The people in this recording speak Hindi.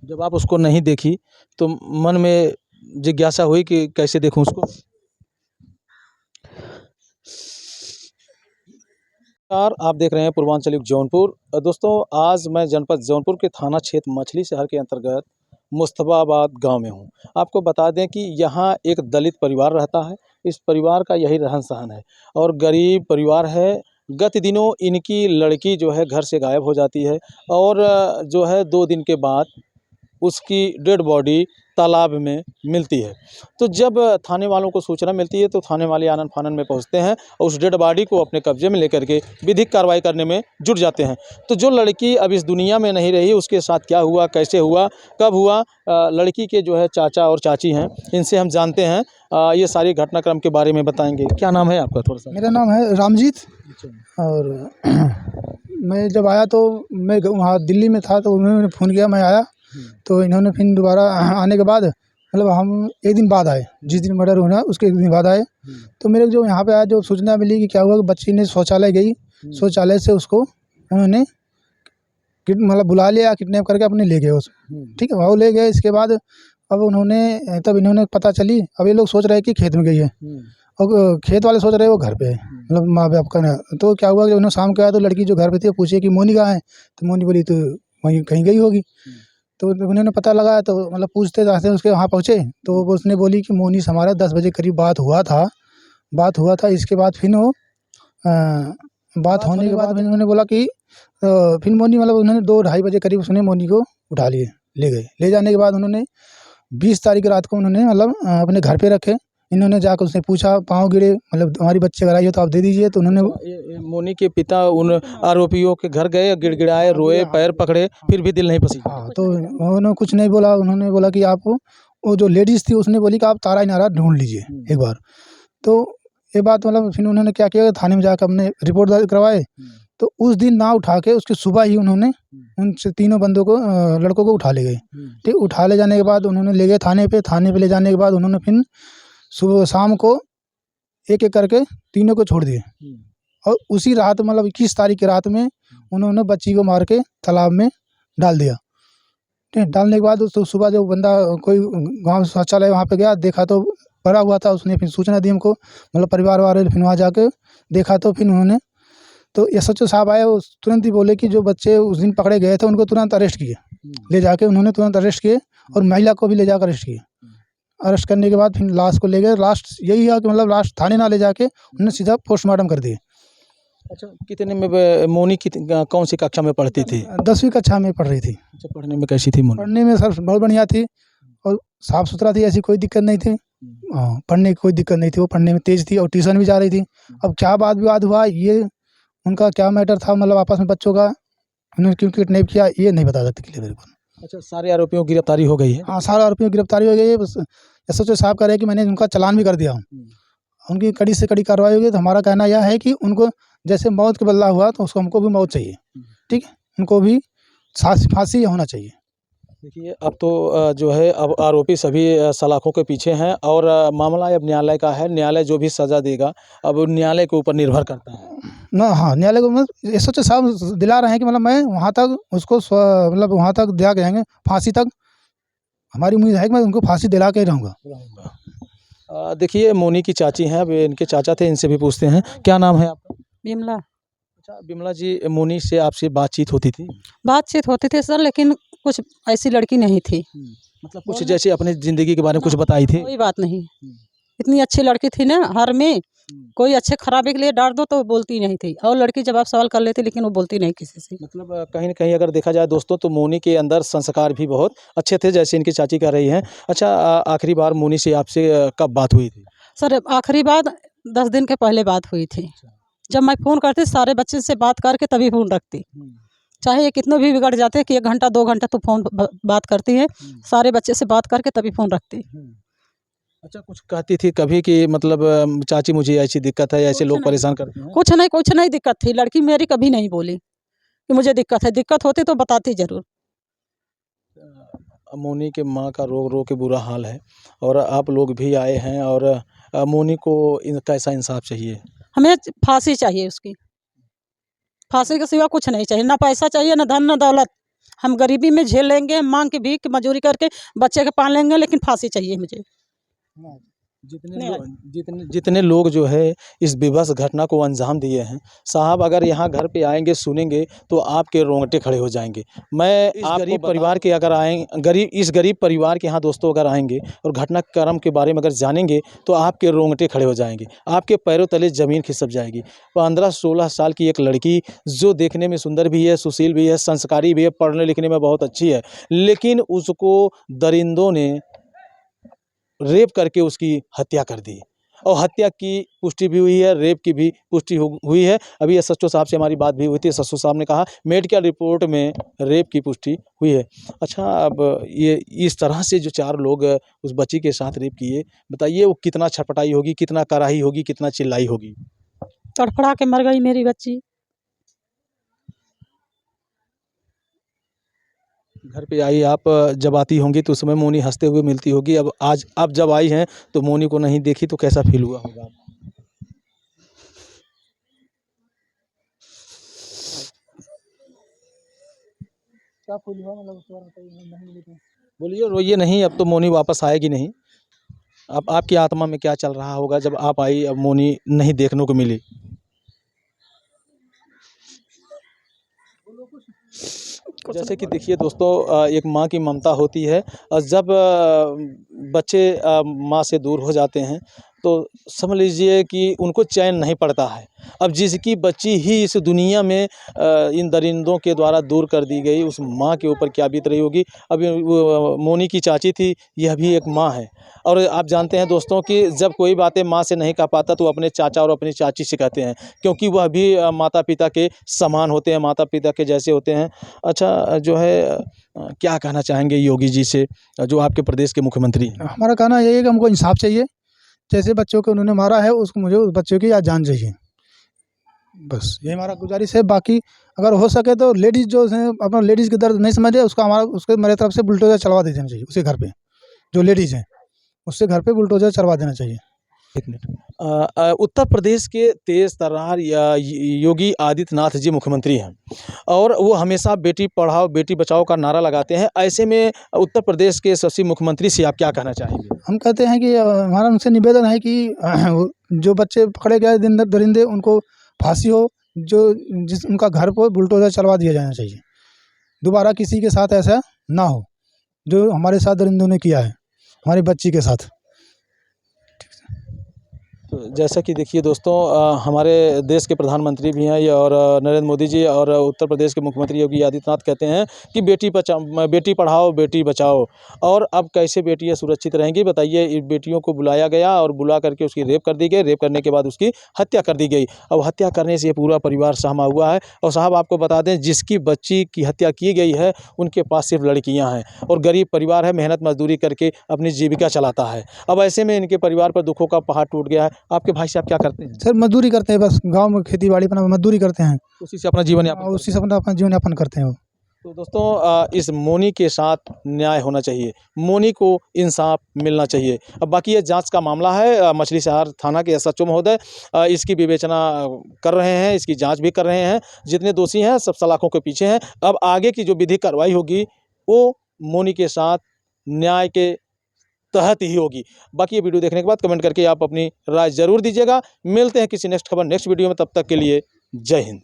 जब आप उसको नहीं देखी तो मन में जिज्ञासा हुई कि कैसे देखूं उसको? नमस्कार, आप देख रहे हैं पूर्वांचल युग जौनपुर। दोस्तों, आज मैं जनपद जौनपुर के थाना क्षेत्र मछली शहर के अंतर्गत मुस्तफ़ाबाद गांव में हूं। आपको बता दें कि यहाँ एक दलित परिवार रहता है। इस परिवार का यही रहन-सहन है और गरीब परिवार है। गत दिनों इनकी लड़की जो है घर से गायब हो जाती है और जो है 2 दिन के बाद उसकी डेड बॉडी तालाब में मिलती है। तो जब थाने वालों को सूचना मिलती है तो थाने वाले आनन-फानन में पहुँचते हैं और उस डेड बॉडी को अपने कब्ज़े में लेकर के विधिक कार्रवाई करने में जुट जाते हैं। तो जो लड़की अब इस दुनिया में नहीं रही, उसके साथ क्या हुआ, कैसे हुआ, कब हुआ, लड़की के जो है चाचा और चाची हैं, इनसे हम जानते हैं। ये सारी घटनाक्रम के बारे में बताएँगे। क्या नाम है आपका थोड़ा-सा? मेरा नाम है रामजीत। अच्छा। और मैं जब आया तो मैं वहाँ दिल्ली में था, तो उन्होंने फ़ोन किया, मैं आया। तो इन्होंने फिर दोबारा आने के बाद मतलब हम एक दिन बाद आए, जिस दिन मर्डर हुआ उसके एक दिन बाद आए। तो मेरे जो यहाँ पे आया, जो सूचना मिली कि क्या हुआ कि बच्ची ने शौचालय गई, शौचालय से उसको उन्होंने मतलब बुला लिया, किडनैप करके अपने ले गए ठीक है, वो ले गए। इसके बाद अब तब इन्होंने पता चली, अब ये लोग सोच रहे हैं कि खेत में गई है और खेत वाले सोच रहे हैं वो घर पे है, मतलब माँ बाप का ना। तो क्या हुआ कि उन्होंने शाम को आया तो लड़की जो घर पे थी वो पूछे कि मोनी कहाँ है, तो मोनी बोली तो वहीं कहीं गई होगी। तो उन्होंने पता लगाया, तो मतलब पूछते जाते उसके वहाँ पहुँचे तो वो उसने बोली कि मोनी से हमारा 10 बजे करीब बात हुआ था। इसके बाद फिर वो बात होने के बाद फिर उन्होंने बोला कि फिर मोनी मतलब उन्होंने 2-2:30 बजे करीब उसने मोनी को उठा लिए, ले गए। ले जाने के बाद उन्होंने 20 तारीख रात को उन्होंने मतलब अपने घर पे रखे। इन्होंने जाकर उसने पूछा, पाँव गिरे, मतलब हमारी बच्ची अगर आई हो तो आप दे दीजिए। तो उन्होंने ये मोनी के पिता उन आरोपियों के घर गए, गिड़गिड़ाए, रोए, पैर पकड़े, फिर भी दिल नहीं पसीजा। हाँ, तो उन्होंने कुछ नहीं बोला। उन्होंने बोला कि आप वो जो लेडीज़ थी उसने बोली कि आप तारा इनारा ढूँढ लीजिए एक बार। तो ये बात मतलब फिर उन्होंने क्या किया, थाने में जाकर अपने रिपोर्ट दर्ज करवाए। तो उस दिन ना उठा के उसकी सुबह ही उन्होंने उन तीनों बंदों को लड़कों को उठा ले गए। ठीक, उठा ले जाने के बाद उन्होंने ले गए थाने पे ले जाने के बाद उन्होंने फिर सुबह शाम को एक-एक करके तीनों को छोड़ दिए। और उसी रात मतलब 21 तारीख की रात में उन्होंने बच्ची को मार के तालाब में डाल दिया। ठीक, डालने के बाद तो सुबह जो बंदा कोई गाँव शौचालय वहाँ पे गया, देखा तो भरा हुआ था। उसने फिर सूचना दी हमको, मतलब परिवार वाले फिर वहाँ जाके देखा तो फिर उन्होंने तो एसएचओ साहब आए, वो तुरंत ही बोले कि जो बच्चे उस दिन पकड़े गए थे उनको तुरंत अरेस्ट किए। ले जाके उन्होंने तुरंत अरेस्ट किए और महिला को भी ले जाकर अरेस्ट किए। अरेस्ट करने के बाद फिर लाश को ले गए। लास्ट यही है कि मतलब लाश थाने ना ले जाके उन्होंने सीधा पोस्टमार्टम कर दिए। अच्छा, कितने में मोनी कौन सी कक्षा में पढ़ती थी? 10वीं कक्षा में पढ़ रही थी। अच्छा, पढ़ने में कैसी थी मोनी? पढ़ने में सर बहुत बढ़िया थी और साफ़ सुथरा थी, ऐसी कोई दिक्कत नहीं थी। हाँ, पढ़ने की कोई दिक्कत नहीं थी, वो पढ़ने में तेज़ थी और ट्यूशन भी जा रही थी। अब क्या वाद विवाद हुआ, ये उनका क्या मैटर था, मतलब आपस में बच्चों का, उन्होंने क्यों किडनैप किया, ये नहीं बता सकते क्लियर मेरे को। अच्छा, सारे आरोपियों की गिरफ्तारी हो गई है? हाँ, सारे आरोपियों की गिरफ्तारी हो गई है। बस एसएचओ साहब कह रहे हैं कि मैंने उनका चालान भी कर दिया हूँ। उनकी कड़ी से कड़ी कार्रवाई होगी। तो हमारा कहना यह है कि उनको जैसे मौत का बदला हुआ तो उसको हमको भी मौत चाहिए। ठीक है, उनको भी फांसी होना चाहिए। देखिए, अब तो जो है अब आरोपी सभी सलाखों के पीछे हैं और मामला अब न्यायालय का है। न्यायालय जो भी सज़ा देगा अब न्यायालय के ऊपर निर्भर करता है ना। हाँ, न्यायालय को मतलब एसएचओ साहब दिला रहे हैं कि मतलब मैं वहाँ तक उसको मतलब वहाँ तक दिला के आएंगे, फांसी तक हमारी उम्मीद है कि मैं उनको फांसी दिला के ही रहूँगा। देखिए, मोनी की चाची हैं, अब इनके चाचा थे, इनसे भी पूछते हैं। क्या नाम है आपका? बिमला। अच्छा, बिमला जी, मोनी से आपसे बातचीत होती थी? बातचीत होती थी सर, लेकिन कुछ ऐसी लड़की नहीं थी। मतलब कुछ जैसे अपनी ज़िंदगी के बारे में कुछ बताई थी? कोई बात नहीं। इतनी अच्छी लड़की थी ना, हर में कोई अच्छे खराबे के लिए डांट दो तो वो बोलती नहीं थी, और लड़की जवाब सवाल कर लेती, लेकिन वो बोलती नहीं किसी से। मतलब कहीं न कहीं अगर देखा जाए दोस्तों तो मोनी के अंदर संस्कार भी बहुत अच्छे थे, जैसे इनकी चाची कह रही हैं। अच्छा, आखिरी बार मोनी से आपसे कब बात हुई थी? सर आखिरी बात 10 दिन के पहले बात हुई थी। जब मैं फ़ोन करती सारे बच्चे से बात करके तभी फ़ोन रखती। चाहे ये कितनों भी बिगड़ जाते कि 1 घंटा 2 घंटा तो फ़ोन बात करती है, सारे बच्चे से बात करके तभी फ़ोन रखती। अच्छा, कुछ कहती थी कभी कि मतलब चाची मुझे ऐसी दिक्कत है, ऐसे लोग परेशान करते हैं? कुछ नहीं दिक्कत थी। लड़की मेरी कभी नहीं बोली कि मुझे दिक्कत है। दिक्कत होती तो बताती ज़रूर। मोनी के माँ का रो-रो के बुरा हाल है और आप लोग भी आए हैं और मोनी को कैसा इंसाफ चाहिए? हमें फांसी चाहिए उसकी। फांसी के सिवा कुछ नहीं चाहिए, ना पैसा चाहिए, ना धन, ना दौलत। हम गरीबी में झेल लेंगे, हम मांग के भीख मजूरी करके बच्चे के पाल लेंगे, लेकिन फांसी चाहिए मुझे। जितने लोग जो है इस विवश घटना को अंजाम दिए हैं, साहब अगर यहाँ घर पे आएंगे सुनेंगे तो आपके रोंगटे खड़े हो जाएंगे। मैं इस गरीब परिवार के अगर इस गरीब परिवार के यहाँ दोस्तों अगर आएंगे और घटनाक्रम के बारे में अगर जानेंगे तो आपके रोंगटे खड़े हो जाएंगे, आपके पैरों तले ज़मीन खिसक जाएगी। 15-16 साल की एक लड़की जो देखने में सुंदर भी है, सुशील भी है, संस्कारी भी है, पढ़ने लिखने में बहुत अच्छी है, लेकिन उसको दरिंदों ने रेप करके उसकी हत्या कर दी और हत्या की पुष्टि भी हुई है, रेप की भी पुष्टि हुई है। अभी एसएचओ साहब से हमारी बात भी हुई थी, एसएचओ साहब ने कहा मेडिकल रिपोर्ट में रेप की पुष्टि हुई है। अच्छा, अब ये इस तरह से जो 4 लोग उस बच्ची के साथ रेप किए, बताइए वो कितना छटपटाई होगी, कितना कराही होगी, कितना चिल्लाई होगी। तड़फड़ा के मर गई मेरी बच्ची। घर पे आई आप, जब आती होंगी तो उस समय मोनी हंसते हुए मिलती होगी, अब जब आई हैं तो मोनी को नहीं देखी तो कैसा फील हुआ होगा? क्या फील हुआ, मतलब उसके बारे में बताइए, नहीं मिली तो। बोलिए, रोइए नहीं, अब तो मोनी वापस आएगी नहीं। अब आपकी आत्मा में क्या चल रहा होगा जब आप आई, अब मोनी नहीं देखने को मिली? जैसे कि देखिए दोस्तों, एक माँ की ममता होती है और जब बच्चे माँ से दूर हो जाते हैं तो समझ लीजिए कि उनको चैन नहीं पड़ता है। अब जिसकी बच्ची ही इस दुनिया में इन दरिंदों के द्वारा दूर कर दी गई, उस माँ के ऊपर क्या बीत रही होगी। अब वो मोनी की चाची थी, यह भी एक माँ है। और आप जानते हैं दोस्तों कि जब कोई बातें माँ से नहीं कह पाता तो अपने चाचा और अपनी चाची से कहते हैं, क्योंकि वह भी माता पिता के समान होते हैं, माता पिता के जैसे होते हैं। अच्छा, जो है क्या कहना चाहेंगे योगी जी से, जो आपके प्रदेश के मुख्यमंत्री हैं? हमारा कहना यही है कि हमको इंसाफ चाहिए। जैसे बच्चों को उन्होंने मारा है, उसको मुझे उस बच्चों की आज जान चाहिए। बस यही हमारा गुजारिश है। बाकी अगर हो सके तो लेडीज़ जो है अपना लेडीज़ की दर्द नहीं समझे, उसका हमारा उसके मेरे तरफ से बुलडोज़र चलवा देना चाहिए उसके घर पे। जो लेडीज़ हैं उससे घर पे बुलडोज़र चलवा देना चाहिए। एक मिनट। उत्तर प्रदेश के तेज तर्रार योगी आदित्यनाथ जी मुख्यमंत्री हैं और वो हमेशा बेटी पढ़ाओ बेटी बचाओ का नारा लगाते हैं। ऐसे में उत्तर प्रदेश के यशस्वी मुख्यमंत्री से आप क्या कहना चाहेंगे? हम कहते हैं कि हमारा उनसे निवेदन है कि जो बच्चे पकड़े गए दरिंदे उनको फांसी हो, जिस उनका घर पर बुलडोज़र चलवा दिया जाना चाहिए। दोबारा किसी के साथ ऐसा ना हो जो हमारे साथ दरिंदों ने किया है हमारी बच्ची के साथ। तो जैसा कि देखिए दोस्तों, हमारे देश के प्रधानमंत्री भी हैं ये और नरेंद्र मोदी जी और उत्तर प्रदेश के मुख्यमंत्री योगी आदित्यनाथ कहते हैं कि बेटी पढ़ाओ बेटी बचाओ। और अब कैसे बेटियां सुरक्षित रहेंगी बताइए। इन बेटियों को बुलाया गया और बुला करके उसकी रेप कर दी गई, रेप करने के बाद उसकी हत्या कर दी गई। अब हत्या करने से ये पूरा परिवार सहमा हुआ है। और साहब आपको बता दें, जिसकी बच्ची की हत्या की गई है उनके पास सिर्फ लड़कियाँ हैं और गरीब परिवार है, मेहनत मजदूरी करके अपनी जीविका चलाता है। अब ऐसे में इनके परिवार पर दुखों का पहाड़ टूट गया है। आपके भाई साहब क्या करते हैं? सर मजदूरी करते हैं, बस गांव में खेती बाड़ी अपना मजदूरी करते हैं, उसी से अपना जीवन यापन उसी से अपना जीवन यापन करते हैं वो। तो दोस्तों, इस मोनी के साथ न्याय होना चाहिए, मोनी को इंसाफ मिलना चाहिए। अब बाकी ये जांच का मामला है, मछली शहर थाना के एसएचओ महोदय इसकी विवेचना कर रहे हैं, इसकी जांच भी कर रहे हैं। जितने दोषी हैं सब सलाखों के पीछे हैं। अब आगे की जो विधिक कार्रवाई होगी वो मोनी के साथ न्याय के तहत ही होगी। बाकी ये वीडियो देखने के बाद कमेंट करके आप अपनी राय ज़रूर दीजिएगा। मिलते हैं किसी नेक्स्ट वीडियो में, तब तक के लिए जय हिंद।